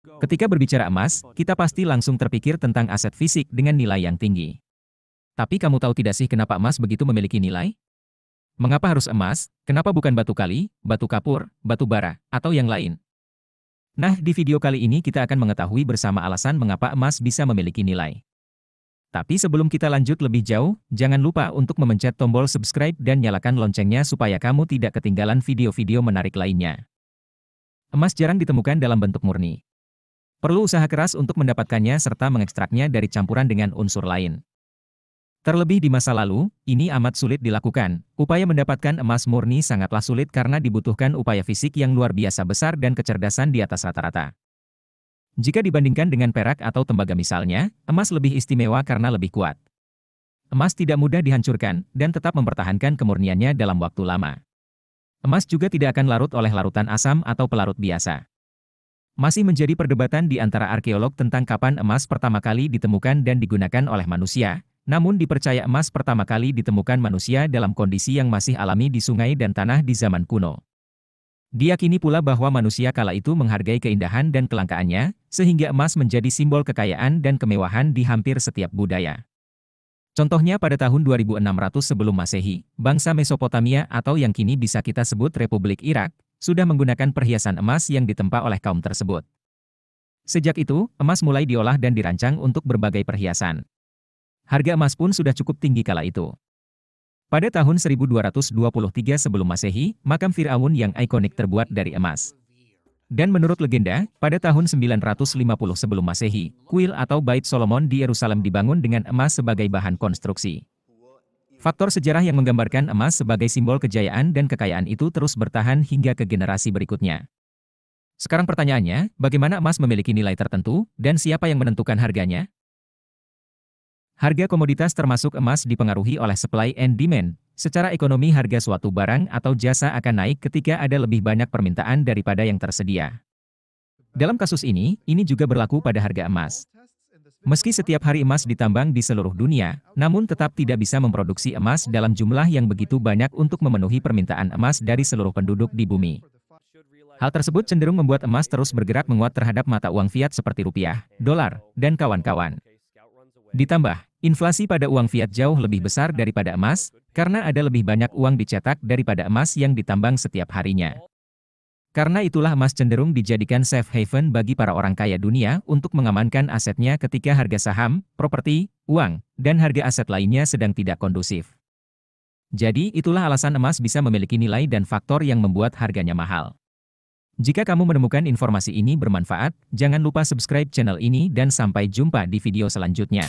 Ketika berbicara emas, kita pasti langsung terpikir tentang aset fisik dengan nilai yang tinggi. Tapi kamu tahu tidak sih kenapa emas begitu memiliki nilai? Mengapa harus emas? Kenapa bukan batu kali, batu kapur, batu bara, atau yang lain? Nah, di video kali ini kita akan mengetahui bersama alasan mengapa emas bisa memiliki nilai. Tapi sebelum kita lanjut lebih jauh, jangan lupa untuk memencet tombol subscribe dan nyalakan loncengnya supaya kamu tidak ketinggalan video-video menarik lainnya. Emas jarang ditemukan dalam bentuk murni. Perlu usaha keras untuk mendapatkannya serta mengekstraknya dari campuran dengan unsur lain. Terlebih di masa lalu, ini amat sulit dilakukan. Upaya mendapatkan emas murni sangatlah sulit karena dibutuhkan upaya fisik yang luar biasa besar dan kecerdasan di atas rata-rata. Jika dibandingkan dengan perak atau tembaga misalnya, emas lebih istimewa karena lebih kuat. Emas tidak mudah dihancurkan dan tetap mempertahankan kemurniannya dalam waktu lama. Emas juga tidak akan larut oleh larutan asam atau pelarut biasa. Masih menjadi perdebatan di antara arkeolog tentang kapan emas pertama kali ditemukan dan digunakan oleh manusia, namun dipercaya emas pertama kali ditemukan manusia dalam kondisi yang masih alami di sungai dan tanah di zaman kuno. Diyakini pula bahwa manusia kala itu menghargai keindahan dan kelangkaannya, sehingga emas menjadi simbol kekayaan dan kemewahan di hampir setiap budaya. Contohnya pada tahun 2600 sebelum Masehi, bangsa Mesopotamia atau yang kini bisa kita sebut Republik Irak, sudah menggunakan perhiasan emas yang ditempa oleh kaum tersebut. Sejak itu, emas mulai diolah dan dirancang untuk berbagai perhiasan. Harga emas pun sudah cukup tinggi kala itu. Pada tahun 1223 sebelum Masehi, makam Firaun yang ikonik terbuat dari emas. Dan menurut legenda, pada tahun 950 sebelum Masehi, kuil atau Bait Solomon di Yerusalem dibangun dengan emas sebagai bahan konstruksi. Faktor sejarah yang menggambarkan emas sebagai simbol kejayaan dan kekayaan itu terus bertahan hingga ke generasi berikutnya. Sekarang pertanyaannya, bagaimana emas memiliki nilai tertentu, dan siapa yang menentukan harganya? Harga komoditas termasuk emas dipengaruhi oleh supply and demand. Secara ekonomi harga suatu barang atau jasa akan naik ketika ada lebih banyak permintaan daripada yang tersedia. Dalam kasus ini juga berlaku pada harga emas. Meski setiap hari emas ditambang di seluruh dunia, namun tetap tidak bisa memproduksi emas dalam jumlah yang begitu banyak untuk memenuhi permintaan emas dari seluruh penduduk di bumi. Hal tersebut cenderung membuat emas terus bergerak menguat terhadap mata uang fiat seperti rupiah, dolar, dan kawan-kawan. Ditambah, inflasi pada uang fiat jauh lebih besar daripada emas, karena ada lebih banyak uang dicetak daripada emas yang ditambang setiap harinya. Karena itulah emas cenderung dijadikan safe haven bagi para orang kaya dunia untuk mengamankan asetnya ketika harga saham, properti, uang, dan harga aset lainnya sedang tidak kondusif. Jadi itulah alasan emas bisa memiliki nilai dan faktor yang membuat harganya mahal. Jika kamu menemukan informasi ini bermanfaat, jangan lupa subscribe channel ini dan sampai jumpa di video selanjutnya.